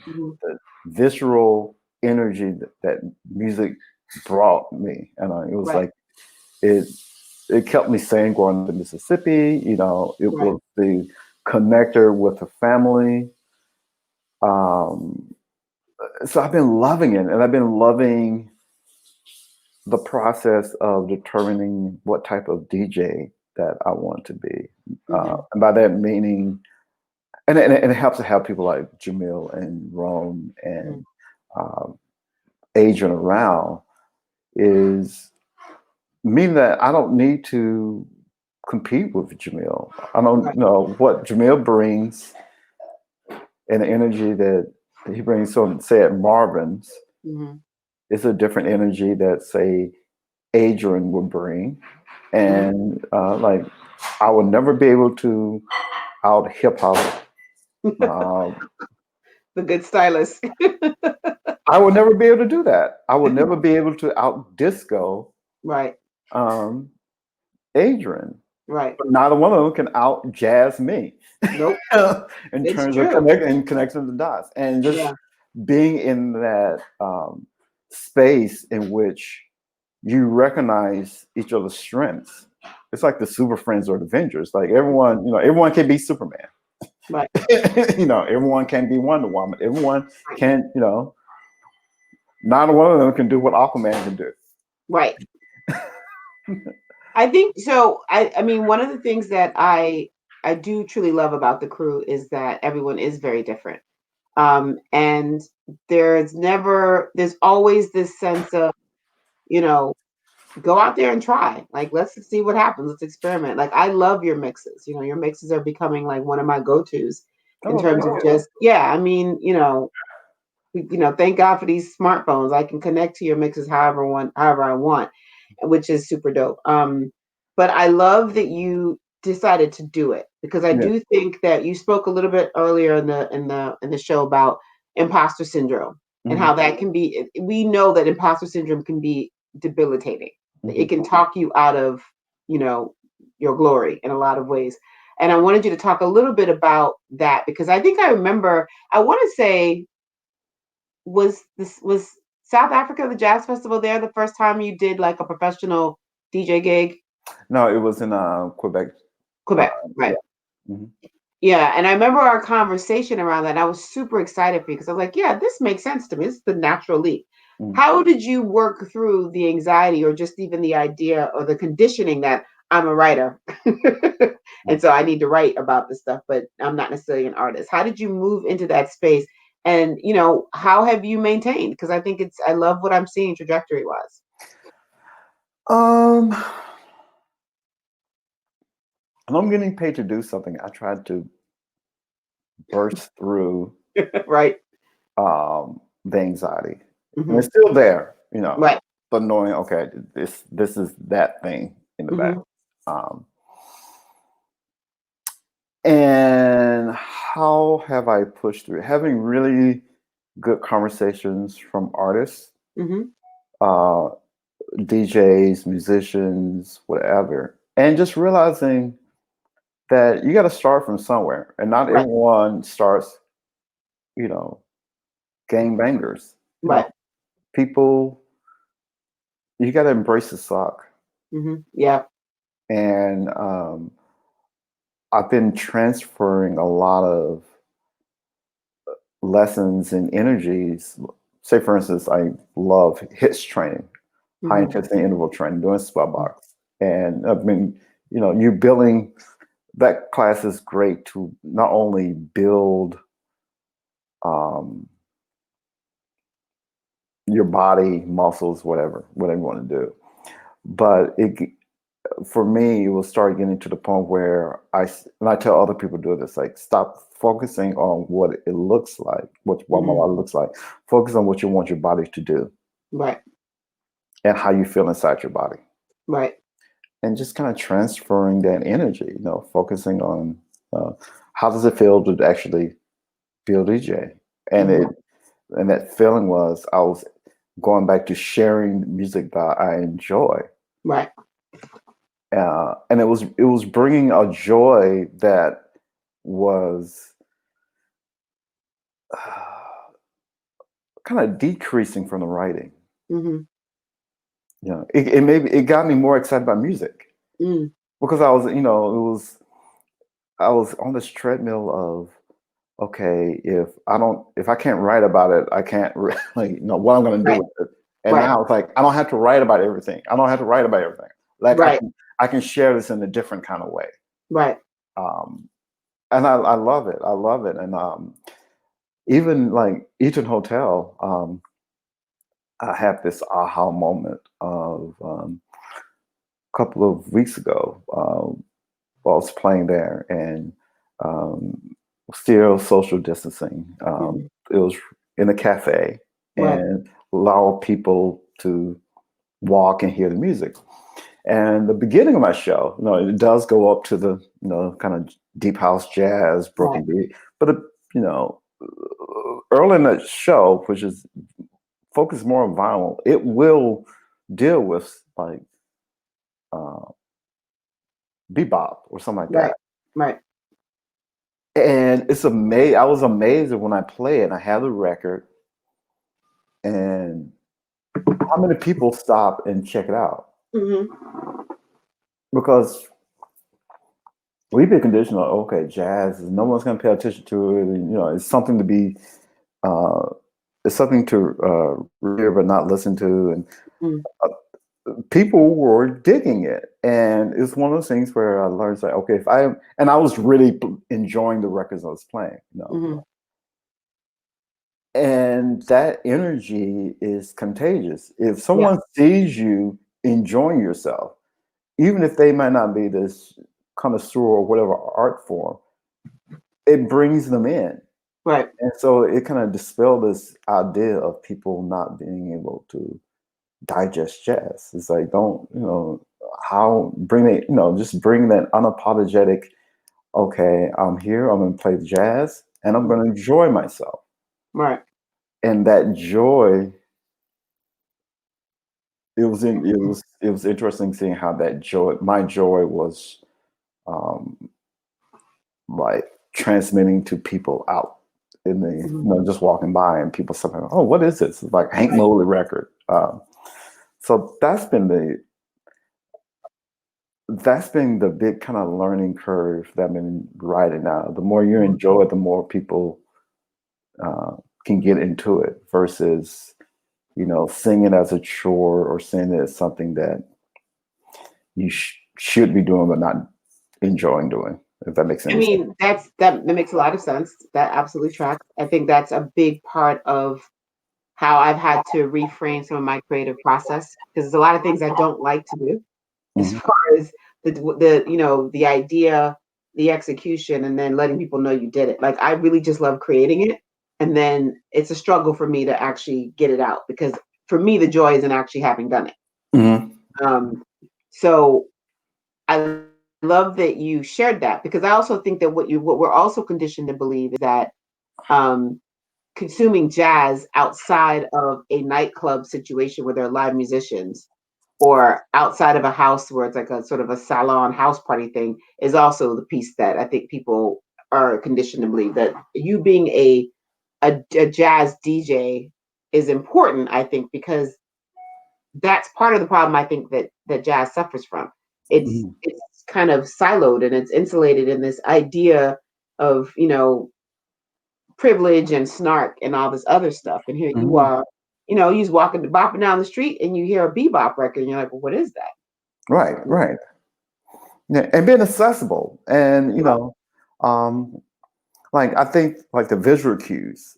visceral energy that music brought me. And it was like, it kept me sane going to Mississippi. It was the connector with the family. So I've been loving it, and I've been loving the process of determining what type of DJ that I want to be. And by that meaning, and it helps to have people like Jamil and Rome and Adrian around, is mean that I don't need to compete with Jamil. I don't know what Jamil brings and the energy that he brings. So say at Marvin's, it's a different energy that, say, Adrian would bring. And like, I would never be able to out hip hop. The good stylist. I would never be able to do that. I would never be able to out disco. Right. Adrian. Right. But neither one of them can out jazz me. Nope. In terms of connecting the dots, and just being in that space in which you recognize each other's strengths. It's like the Super Friends or the Avengers. Like, everyone can be Superman. Right. Everyone can be Wonder Woman. Everyone can, neither one of them can do what Aquaman can do. Right. I think so. I mean, one of the things that I do truly love about the crew is that everyone is very different. And there's always this sense of, go out there and try. Like, let's see what happens. Let's experiment. Like, I love your mixes. Your mixes are becoming like one of my go-tos in terms of just, I mean, thank God for these smartphones. I can connect to your mixes however I want, which is super dope. But I love that you decided to do it, because I do think that you spoke a little bit earlier in the show about imposter syndrome and how that can be. We know that imposter syndrome can be debilitating. It can talk you out of, your glory in a lot of ways. And I wanted you to talk a little bit about that, because I think I remember, I want to say, was South Africa, the jazz festival there, the first time you did like a professional DJ gig? No, it was in Quebec. Quebec, right. Yeah. Mm-hmm. Yeah, and I remember our conversation around that. And I was super excited for you because I was like, yeah, this makes sense to me. This is the natural leap. Mm-hmm. How did you work through the anxiety, or just even the idea or the conditioning that I'm a writer and so I need to write about this stuff, but I'm not necessarily an artist? How did you move into that space? And, how have you maintained? Because I think I love what I'm seeing trajectory wise. When I'm getting paid to do something, I try to burst through right. The anxiety. And it's still there, right. But knowing, okay, this is that thing in the back. And how have I pushed through? Having really good conversations from artists, DJs, musicians, whatever, and just realizing that you got to start from somewhere, and not everyone starts, gangbangers. Right. People, you got to embrace the suck. Yeah. And I've been transferring a lot of lessons and energies. Say, for instance, I love HIIT training, high intensity interval training, doing sweat box. And I've been, you building, that class is great to not only build your body, muscles, whatever you want to do. But for me, it will start getting to the point where I tell other people to do this, like, stop focusing on what it looks like, what my body looks like. Focus on what you want your body to do. Right. And how you feel inside your body. Right. And just kind of transferring that energy, focusing on how does it feel to actually be a DJ? And and that feeling was, I was going back to sharing music that I enjoy. Right. And it was bringing a joy that was kind of decreasing from the writing. It got me more excited about music because I was I was on this treadmill of, okay, if I can't write about it, I can't really what I'm going to do with it. And now it's like, I don't have to write about everything. I don't have to write about everything. Like, I can share this in a different kind of way. Right. And I love it. I love it. And even like Eaton Hotel, I had this aha moment of a couple of weeks ago. I was playing there, and still social distancing. It was in a cafe, and allow people to walk and hear the music. And the beginning of my show, it does go up to the kind of deep house jazz, broken beat, but early in that show, which is focused more on vinyl, it will deal with like bebop or something like that. Right. And it's amazing. I was amazed when I play it. I have the record, and how many people stop and check it out? Because we've been conditioned on, okay, jazz, no one's going to pay attention to it. And, it's something to be, it's something to hear but not listen to. And people were digging it. And it's one of those things where I learned, like, okay, and I was really enjoying the records I was playing, And that energy is contagious. If someone sees you enjoying yourself, even if they might not be this connoisseur or whatever art form, it brings them in. Right. And so it kind of dispelled this idea of people not being able to digest jazz. It's like, just bring that unapologetic, okay, I'm here, I'm going to play the jazz, and I'm going to enjoy myself. Right. And that joy it was interesting seeing how my joy was um, like transmitting to people out in the just walking by and people saying, "Oh, what is this?" It's like Hank Mobley record. So that's been the big kind of learning curve that I've been riding now. The more you enjoy it, the more people can get into it versus, seeing it as a chore or seeing it as something that you should be doing but not enjoying doing, if that makes sense. I mean, that makes a lot of sense. That absolutely tracks. I think that's a big part of how I've had to reframe some of my creative process, because there's a lot of things I don't like to do, as far as the idea, the execution, and then letting people know you did it. Like, I really just love creating it, and then it's a struggle for me to actually get it out, because for me the joy is in actually having done it. So I love that you shared that, because I also think that what we're also conditioned to believe is that consuming jazz outside of a nightclub situation where there are live musicians, or outside of a house where it's like a sort of a salon house party thing, is also the piece that I think people are conditioned to believe, that you being a jazz DJ is important, I think, because that's part of the problem I think that jazz suffers from. It's kind of siloed and it's insulated in this idea of, privilege and snark and all this other stuff. And here you are, you just bopping down the street and you hear a bebop record and you're like, well, what is that? Right. Yeah, and being accessible, and like I think like the visual cues.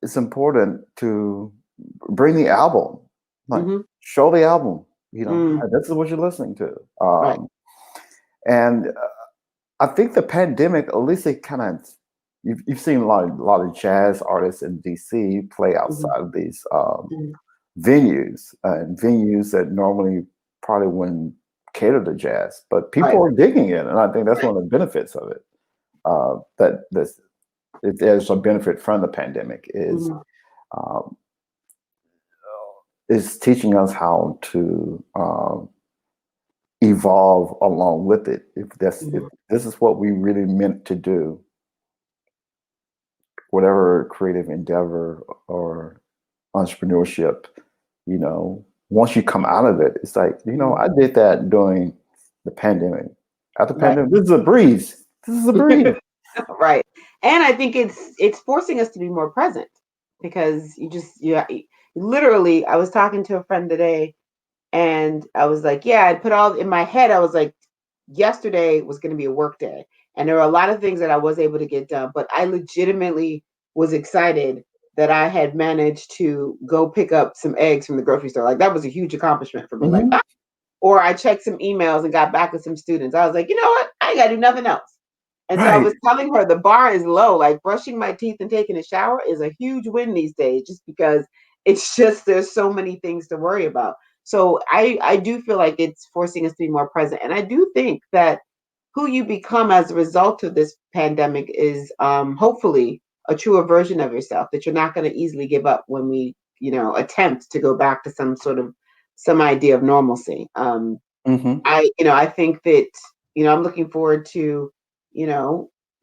It's important to bring the album, like show the album. This is what you're listening to. Right. And I think the pandemic, at least it kind of, you've seen a lot of jazz artists in DC play outside of these venues, and venues that normally probably wouldn't cater to jazz, but people are digging it, and I think that's one of the benefits of it. If there's a benefit from the pandemic is teaching us how to evolve along with it. If this is what we really meant to do, whatever creative endeavor or entrepreneurship, once you come out of it, it's like, I did that during the pandemic. After the pandemic, this is a breeze. This is a breeze. Right. And I think it's forcing us to be more present, because literally, I was talking to a friend today and I was like, yeah, I put all in my head. I was like, yesterday was going to be a work day, and there were a lot of things that I was able to get done, but I legitimately was excited that I had managed to go pick up some eggs from the grocery store. Like, that was a huge accomplishment for me. Like, or I checked some emails and got back with some students. I was like, you know what? I ain't got to do nothing else. And so I was telling her the bar is low. Like, brushing my teeth and taking a shower is a huge win these days, just because it's just, there's so many things to worry about. So I do feel like it's forcing us to be more present. And I do think that who you become as a result of this pandemic is hopefully a truer version of yourself, that you're not going to easily give up when we, attempt to go back to some idea of normalcy. I think that, I'm looking forward to,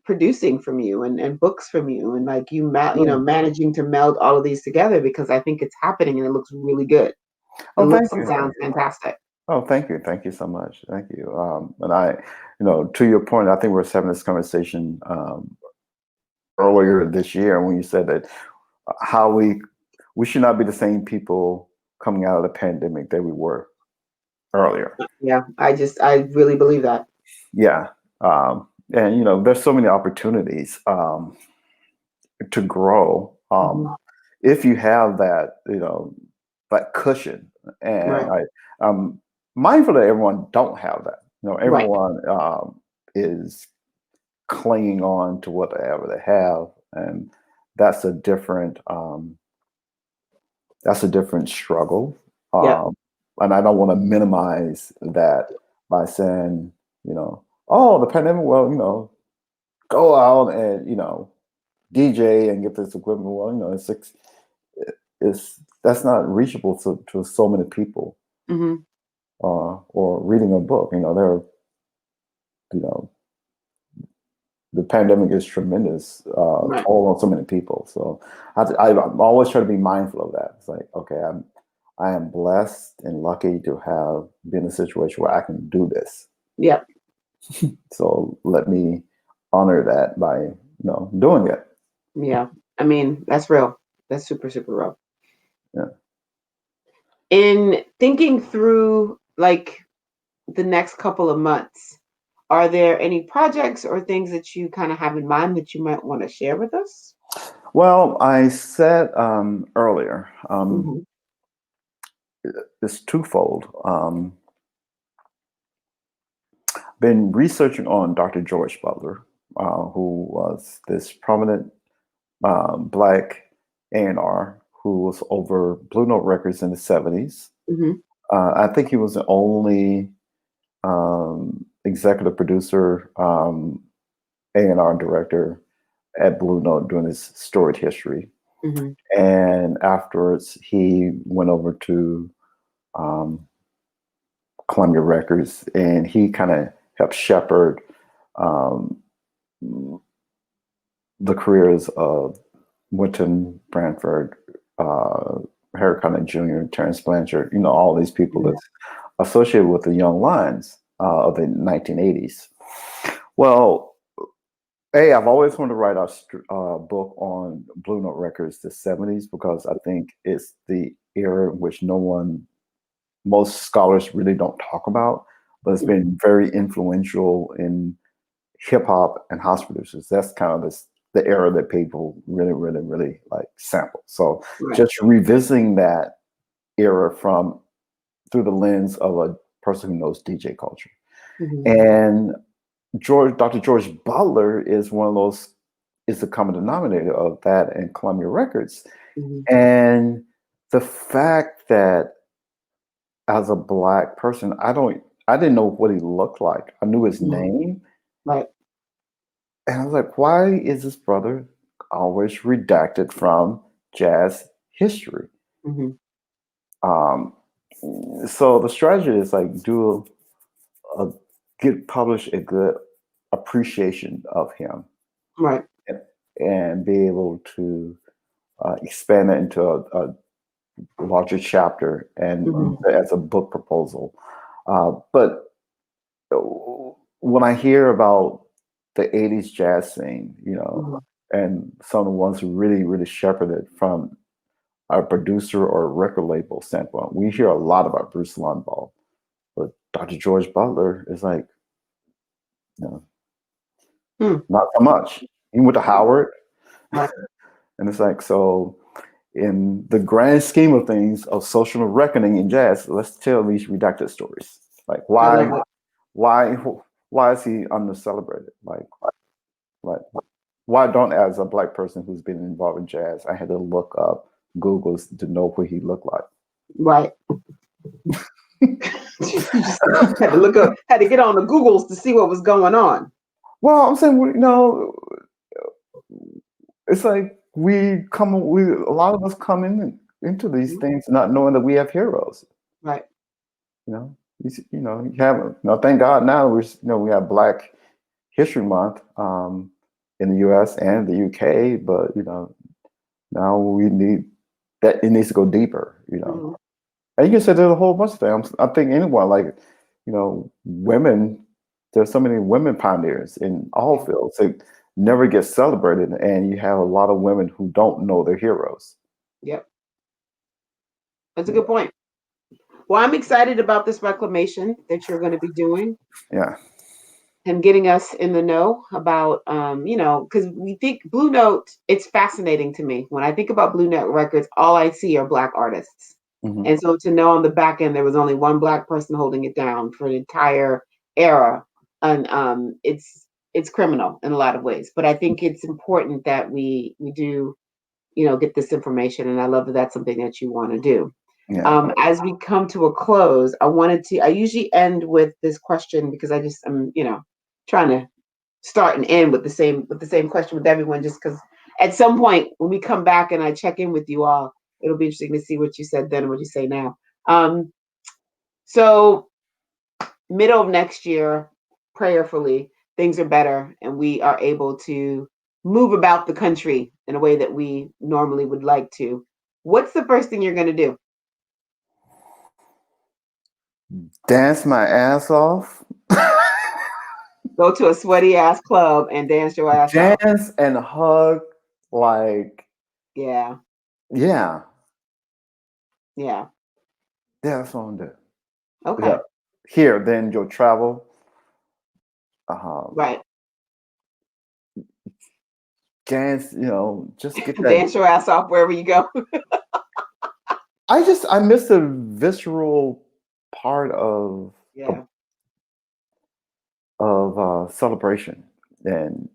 producing from you and books from you, and like managing to meld all of these together, because I think it's happening and it looks really good. It looks and sounds fantastic. Oh, thank you. Thank you so much. Thank you. And I, to your point, I think we were having this conversation earlier this year when you said that how we should not be the same people coming out of the pandemic that we were earlier. Yeah, I really believe that. Yeah. And, there's so many opportunities to grow if you have that, that cushion. And I'm mindful that everyone don't have that. Everyone is clinging on to whatever they have, and that's a different struggle. And I don't want to minimize that by saying, oh, the pandemic, well, go out and, DJ and get this equipment. Well, that's not reachable to so many people. Mm-hmm. Or reading a book. You know, the pandemic is tremendous Right. toll on so many people. So I always try to be mindful of that. It's like, okay, I am blessed and lucky to have been in a situation where I can do this. Yep. So let me honor that by doing it. Yeah. I mean, that's real. That's super, super real. Yeah. In thinking through like the next couple of months, are there any projects or things that you kind of have in mind that you might want to share with us? Well, I said earlier, Mm-hmm. it's twofold. Been researching on Dr. George Butler, who was this prominent Black A&R who was over Blue Note Records in the 70s. Mm-hmm. I think he was the only executive producer, A&R director at Blue Note during his storied history. Mm-hmm. And afterwards, he went over to Columbia Records, and he kind of helped shepherd um, the careers of Winton Branford, Harry Connick Jr., Terrence Blanchard, all these people Yeah. that's associated with the Young Lions of the 1980s. Well, I've always wanted to write a book on Blue Note Records, the 70s, because I think it's the era in which most scholars really don't talk about, but it's been very influential in hip hop and house producers. That's kind of the era that people really, really, really like sample. So just revisiting that era through the lens of a person who knows DJ culture. Mm-hmm. And Dr. George Butler is is the common denominator of that and Columbia Records. Mm-hmm. And the fact that as a Black person, I didn't know what he looked like. I knew his name. Right. And I was like, why is this brother always redacted from jazz history? Mm-hmm. So the strategy is like publish a good appreciation of him, Right. and be able to expand it into a larger chapter and as a book proposal. But when I hear about the 80s jazz scene, and some of the ones who really, really shepherded from a producer or a record label standpoint, we hear a lot about Bruce Lundvall, but Dr. George Butler is like, not so much. He went to Howard, and it's like, so in the grand scheme of things of social reckoning in jazz, let's tell these redacted stories. Like why is he under celebrated? Like why don't, as a Black person who's been involved in jazz, I had to look up Google to know what he looked like. Right. You just had to look up, had to get on the Googles to see what was going on. Well, I'm saying, it's like a lot of us come into these things not knowing that we have heroes. Right. You have, thank God now we have Black History Month in the US and the UK, but now we need that. It needs to go deeper, And you can say there's a whole bunch of things. I think anyone, like, women, there's so many women pioneers in all fields that never get celebrated, and you have a lot of women who don't know their heroes. Yep. That's a good point. Well, I'm excited about this reclamation that you're going to be doing. Yeah. And getting us in the know about, because we think Blue Note, it's fascinating to me. When I think about Blue Note Records, all I see are Black artists. Mm-hmm. And so to know on the back end, there was only one Black person holding it down for an entire era. And it's criminal in a lot of ways. But I think it's important that we do, get this information. And I love that that's something that you want to do. Yeah. As we come to a close, I usually end with this question because I'm trying to start and end with the same question with everyone, just because at some point when we come back and I check in with you all, it'll be interesting to see what you said then and what you say now. So middle of next year, prayerfully, things are better and we are able to move about the country in a way that we normally would like to. What's the first thing you're going to do? Dance my ass off. Go to a sweaty ass club and dance your ass off. Dance and hug, like. Yeah. Yeah. Yeah. Yeah, that's what I'm doing. Okay. Yeah. Here, then you'll travel. Right. Dance, just get that. Dance your ass off wherever you go. I miss the visceral part of celebration and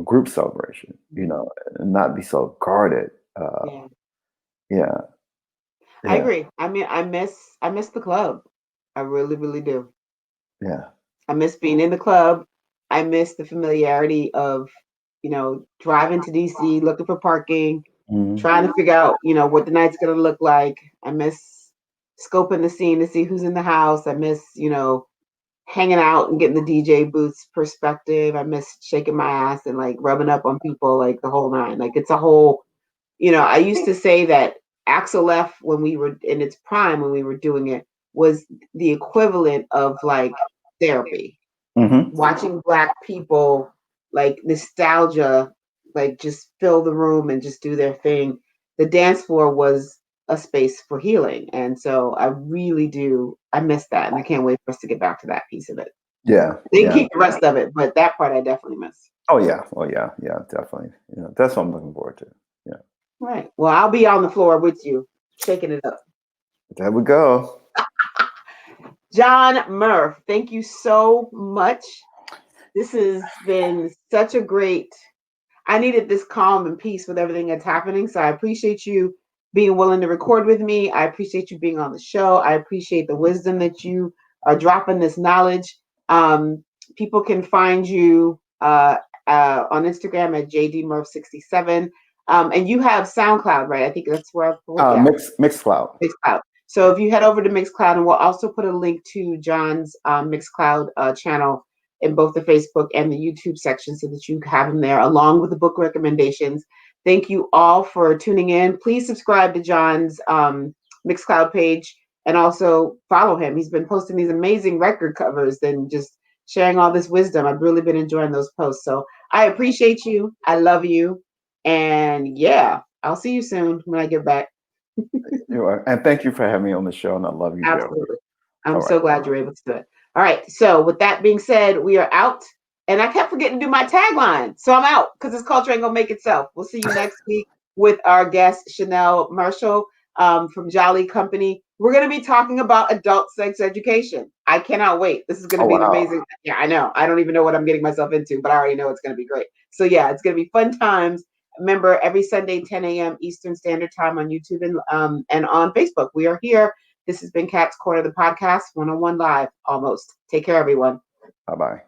group celebration, and not be so guarded. Yeah. I agree. I mean, I miss the club. I really, really do. Yeah. I miss being in the club. I miss the familiarity of, driving to DC, looking for parking, trying to figure out, what the night's going to look like. I miss scoping the scene to see who's in the house. I miss, hanging out and getting the DJ booth's perspective. I miss shaking my ass and like rubbing up on people, like the whole nine. Like it's a whole, I used to say that Axel F, when we were in its prime, when we were doing it, was the equivalent of like therapy. Watching Black people, like nostalgia, like just fill the room and just do their thing. The dance floor was a space for healing. And so I really do, I miss that. And I can't wait for us to get back to that piece of it. Yeah. They keep the rest of it, but that part I definitely miss. Oh yeah. Yeah, definitely. That's what I'm looking forward to. Yeah. Right. Well, I'll be on the floor with you, shaking it up. There we go. John Murph, thank you so much. This has been such a great, I needed this calm and peace with everything that's happening. So I appreciate you being willing to record with me. I appreciate you being on the show. I appreciate the wisdom that you are dropping, this knowledge. People can find you on Instagram at jdmurph67. And you have SoundCloud, right? I think that's where Mixcloud. Mixcloud. So if you head over to Mixcloud, and we'll also put a link to John's Mixcloud channel in both the Facebook and the YouTube section so that you have them there along with the book recommendations. Thank you all for tuning in. Please subscribe to John's Mixcloud page and also follow him. He's been posting these amazing record covers and just sharing all this wisdom. I've really been enjoying those posts. So I appreciate you. I love you. And yeah, I'll see you soon when I get back. And thank you for having me on the show, and I love you. Absolutely. I'm so glad you're able to do it. All right. So with that being said, we are out. And I kept forgetting to do my tagline. So I'm out because this culture ain't going to make itself. We'll see you next week with our guest, Chanel Marshall from Jolly Company. We're going to be talking about adult sex education. I cannot wait. This is going to be an amazing. Yeah, I know. I don't even know what I'm getting myself into, but I already know it's going to be great. So yeah, it's going to be fun times. Remember, every Sunday, 10 a.m. Eastern Standard Time on YouTube and on Facebook. We are here. This has been Kat's Corner, the podcast, 101 Live, almost. Take care, everyone. Bye-bye.